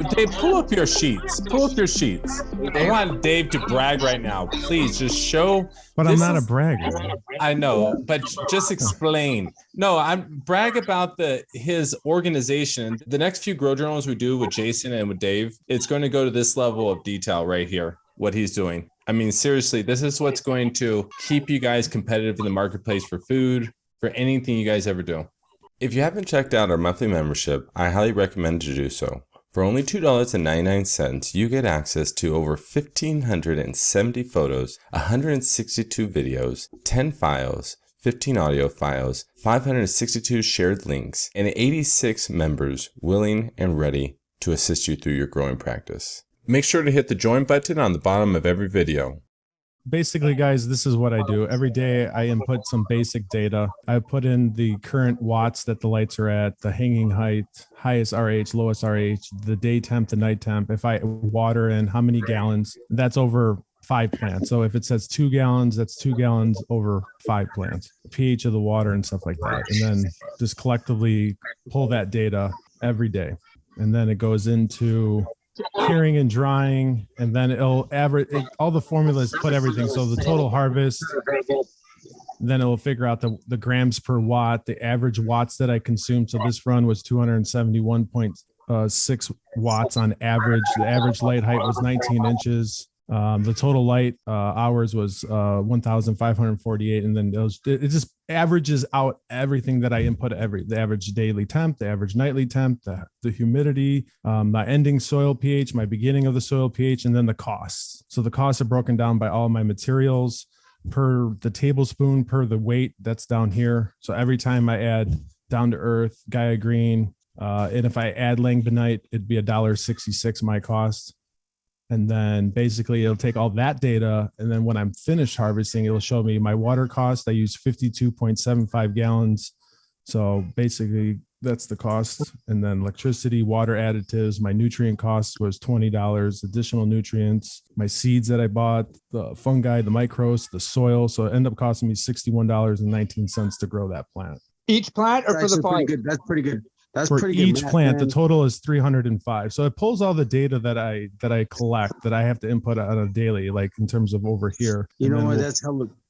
Dave, pull up your sheets. Pull up your sheets. I want Dave to brag right now. Please just show. But I'm not a bragger. I know, but just explain. No, I'm brag about his organization. The next few grow journals we do with Jason and with Dave, it's going to go to this level of detail right here, what he's doing. I mean, seriously, this is what's going to keep you guys competitive in the marketplace for food, for anything you guys ever do. If you haven't checked out our monthly membership, I highly recommend to do so. For only $2.99, you get access to over 1,570 photos, 162 videos, 10 files, 15 audio files, 562 shared links, and 86 members willing and ready to assist you through your growing practice. Make sure to hit the join button on the bottom of every video. Basically, guys, this is what I do. Every day I input some basic data. I put in the current watts that the lights are at, the hanging height, highest RH, lowest RH, the day temp, the night temp. If I water in, how many gallons, that's over 5 plants. So if it says 2 gallons, that's 2 gallons over 5 plants, pH of the water and stuff like that. And then just collectively pull that data every day. And then it goes into curing and drying, and then it'll average all the formulas, put everything. So the total harvest, then it'll figure out the grams per watt, the average watts that I consumed. So this run was 271.6 watts on average. The average light height was 19 inches. The total light hours was 1,548, and then it just averages out everything that I input, the average daily temp, the average nightly temp, the humidity, my ending soil pH, my beginning of the soil pH, and then the costs. So the costs are broken down by all my materials per the tablespoon, per the weight that's down here. So every time I add down to earth, Gaia Green, and if I add Langbonite, it'd be $1.66 my cost. And then basically it'll take all that data. And then when I'm finished harvesting, it'll show me my water cost. I use 52.75 gallons. So basically that's the cost. And then electricity, water additives, my nutrient cost was $20, additional nutrients, my seeds that I bought, the fungi, the micros, the soil. So it ended up costing me $61.19 to grow that plant. Each plant or for the farm? That's pretty good. That's for pretty each good, plant, man. the total is 305. So it pulls all the data that I collect that I have to input on a daily, like in terms of over here. You know what?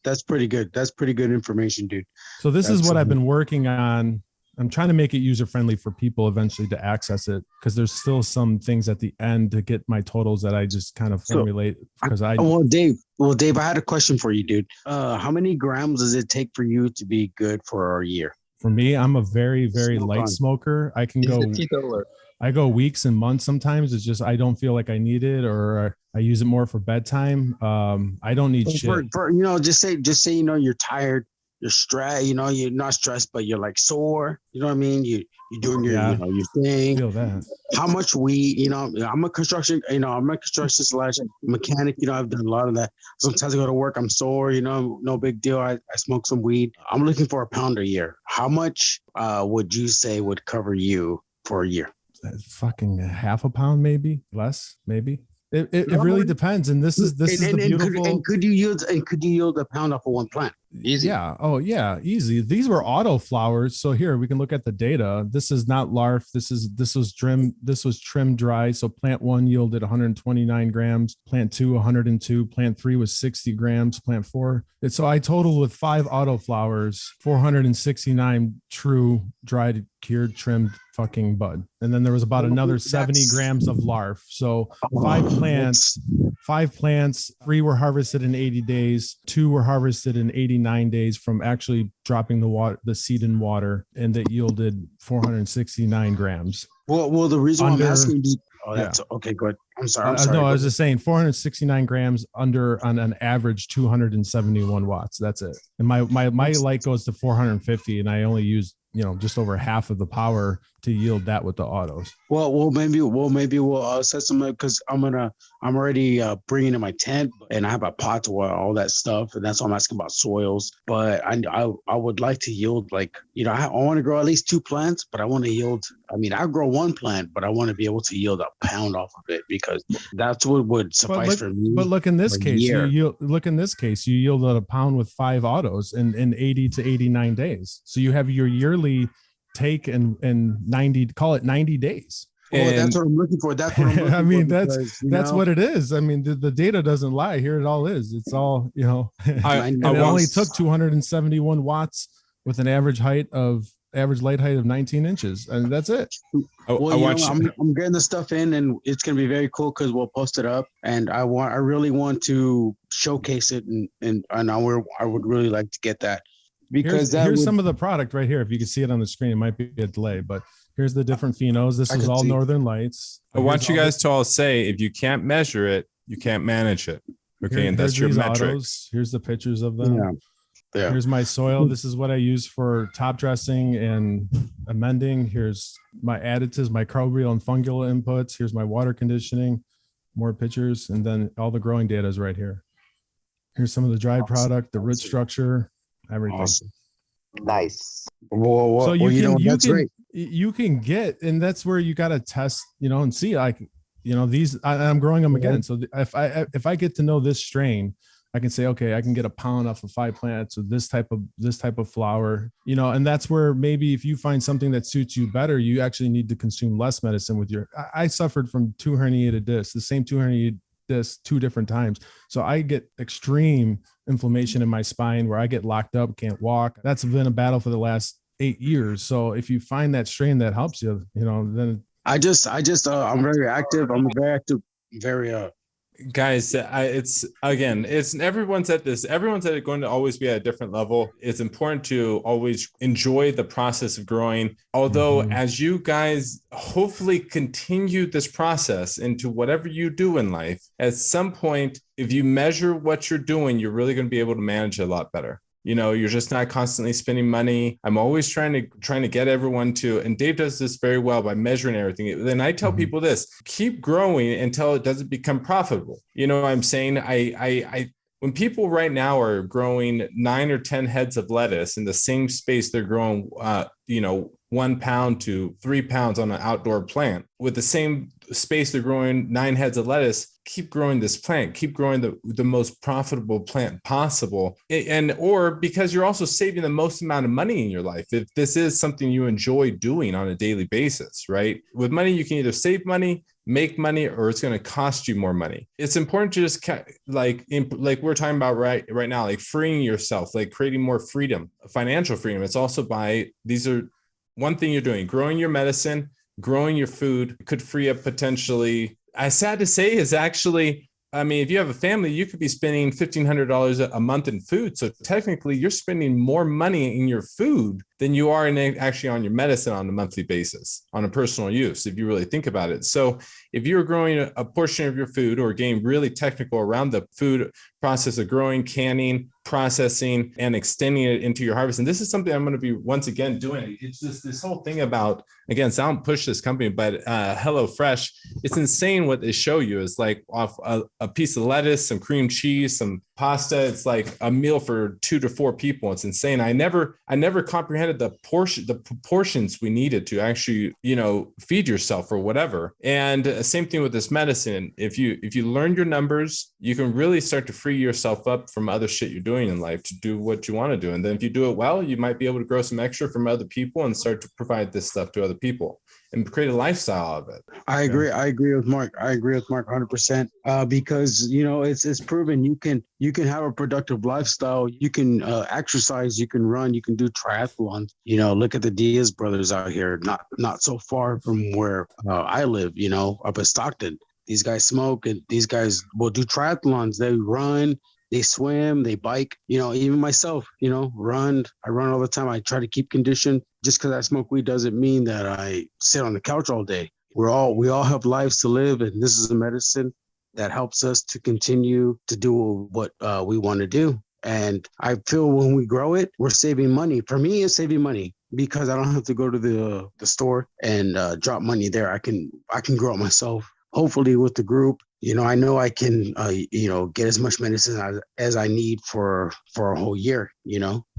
That's pretty good. That's pretty good information, dude. So this is what I've been working on. I'm trying to make it user friendly for people eventually to access it, because there's still some things at the end to get my totals that I just kind of formulate. Well, Dave, I had a question for you, dude. How many grams does it take for you to be good for a year? For me, I'm a very, very light smoker. I can go weeks and months sometimes. It's just I don't feel like I need it, or I use it more for bedtime. I don't need shit. Just say you're tired, you're stressed. You're not stressed, but you're like sore. You know what I mean? You're doing your your thing. I feel that. How much weed? I'm a construction slash mechanic. I've done a lot of that. Sometimes I go to work, I'm sore. No big deal. I smoke some weed. I'm looking for a pound a year. How much would you say would cover you for a year? Fucking half a pound, maybe less, maybe. It really depends. And this is the beautiful. Could you yield a pound off of one plant? Easy. Yeah. Oh yeah. Easy. These were auto flowers. So here we can look at the data. This is not larf. This was trim dry. So plant 1 yielded 129 grams, plant 2, 102, plant 3 was 60 grams, plant 4. So I totaled with 5 auto flowers, 469 true dried, cured, trimmed fucking bud. And then there was about another 70 grams of larf. So 5 plants, 3 were harvested in 80 days, 2 were harvested in 89 days from actually dropping the seed in water, and it yielded 469 grams. Well, the reason why I'm asking you, okay, good. I'm sorry. No, I was just saying 469 grams on an average 271 watts. That's it. And my light goes to 450, and I only use just over half of the power to yield that with the autos. Well, maybe we'll set some, because I'm already bringing in my tent, and I have a pot to all that stuff, and that's why I'm asking about soils. But I would like to yield, I want to grow at least 2 plants, but I want to yield. I mean, I grow 1 plant, but I want to be able to yield a pound off of it, because that's what would suffice for me. But look in this case, you yielded a pound with 5 autos in 80 to 89 days. So you have your yearly take in 90, call it 90 days. Well, that's And what I'm looking for. That's what I'm looking I mean, for. Because, that's what it is. I mean, the data doesn't lie. Here it all is. It's all, I, and I it only want took 271 watts with an average light height of 19 inches, and that's it. Well, I want you. I'm getting the stuff in, and it's gonna be very cool because we'll post it up, and I really want to showcase it, and I would really like to get that because Here's some of the product right here. If you can see it on the screen, it might be a delay, but here's the different phenos. This is all Northern Lights. I want you guys to all say, if you can't measure it, you can't manage it. Okay, and that's your metrics. Here's the pictures of them. Yeah. Here's my soil. This is what I use for top dressing and amending. Here's my additives, microbial and fungal inputs. Here's my water conditioning, more pictures, and then all the growing data is right here. Here's some of the dried product, the root structure, everything. Awesome. Nice. Well, so you can get, and that's where you got to test, and see, like, these, I'm growing them again. So if I get to know this strain, I can say, okay, I can get a pound off of 5 plants with this type of flower, and that's where maybe if you find something that suits you better, you actually need to consume less medicine with I suffered from 2 herniated discs, the same 2 herniated discs 2 different times. So I get extreme inflammation in my spine where I get locked up, can't walk. That's been a battle for the last 8 years. So if you find that strain that helps you, then I'm very active. I'm very active, guys, everyone's at it going to always be at a different level. It's important to always enjoy the process of growing, although as you guys hopefully continue this process into whatever you do in life, at some point, if you measure what you're doing, you're really going to be able to manage it a lot better. You're just not constantly spending money. I'm always trying to get everyone to, and Dave does this very well by measuring everything. Then I tell people this: keep growing until it doesn't become profitable. I'm saying when people right now are growing 9 or 10 heads of lettuce in the same space they're growing, 1 pound to 3 pounds on an outdoor plant, with the same space they're growing 9 heads of lettuce, keep growing this plant, keep growing the most profitable plant possible. Or because you're also saving the most amount of money in your life. If this is something you enjoy doing on a daily basis, right? With money, you can either save money, make money, or it's going to cost you more money. It's important to just like we're talking about right now, like freeing yourself, like creating more freedom, financial freedom. It's also these are one thing you're doing, growing your medicine, growing your food could free up potentially. Sad to say is actually, if you have a family, you could be spending $1,500 a month in food. So technically you're spending more money in your food than you are actually on your medicine on a monthly basis, on a personal use, if you really think about it. So if you're growing a portion of your food or getting really technical around the food process of growing, canning, processing, and extending it into your harvest. And this is something I'm going to be once again doing. It's just this whole thing about, again, so I don't push this company, but HelloFresh, it's insane what they show you. It's like off a piece of lettuce, some cream cheese, some pasta. It's like a meal for 2 to 4 people. It's insane. I never comprehended the proportions we needed to actually, feed yourself or whatever. And same thing with this medicine. If you learn your numbers, you can really start to free yourself up from other shit you're doing in life to do what you want to do. And then if you do it well, you might be able to grow some extra from other people and start to provide this stuff to other people and create a lifestyle of it. I agree. I agree with Mark. 100%. Because it's proven you can have a productive lifestyle. You can exercise. You can run. You can do triathlons. Look at the Diaz brothers out here, not so far from where I live. Up in Stockton. These guys smoke, and these guys will do triathlons. They run. They swim, they bike, even myself, run. I run all the time. I try to keep conditioned. Just because I smoke weed doesn't mean that I sit on the couch all day. We all have lives to live, and this is a medicine that helps us to continue to do what we want to do. And I feel when we grow it, we're saving money. For me, it's saving money because I don't have to go to the store and drop money there. I can grow it myself. Hopefully with the group, I know I can, get as much medicine as I need for a whole year,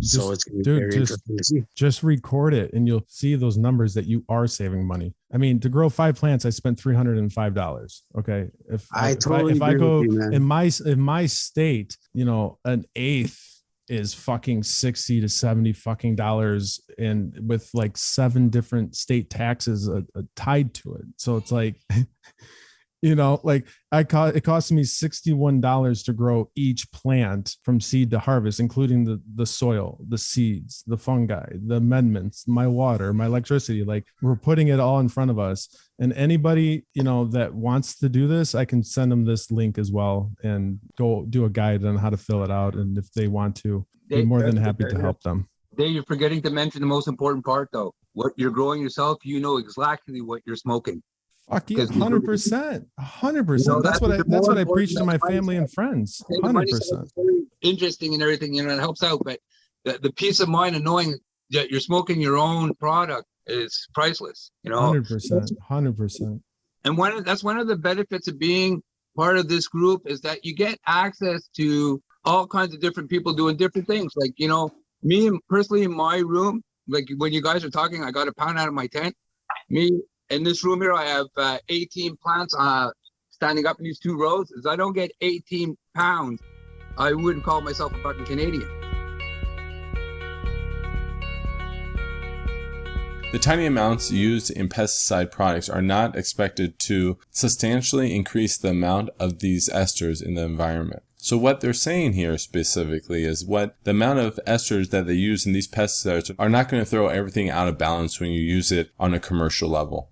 so it's going to be very interesting to see. Just record it and you'll see those numbers that you are saving money. To grow 5 plants, I spent $305. Okay. If I go in my state, an eighth is fucking 60 to 70 fucking dollars, and with like 7 different state taxes tied to it. So it's like, like it cost me $61 to grow each plant from seed to harvest, including the soil, the seeds, the fungi, the amendments, my water, my electricity. Like, we're putting it all in front of us. And anybody, that wants to do this, I can send them this link as well and go do a guide on how to fill it out. And if they want to, be more than happy to help them. Dave, you're forgetting to mention the most important part though. What you're growing yourself, you know exactly what you're smoking. Fuck yeah, 100%. 100%. That's what I preach to my family and friends. 100%. Interesting and everything, it helps out. But the peace of mind of knowing that you're smoking your own product is priceless. 100%. 100%. And that's one of the benefits of being part of this group is that you get access to all kinds of different people doing different things. Like, me personally in my room, like when you guys are talking, I got a pound out of my tent. Me in this room here, I have 18 plants standing up in these 2 rows. If I don't get 18 pounds, I wouldn't call myself a fucking Canadian. The tiny amounts used in pesticide products are not expected to substantially increase the amount of these esters in the environment. So what they're saying here specifically is what the amount of esters that they use in these pesticides are not going to throw everything out of balance when you use it on a commercial level.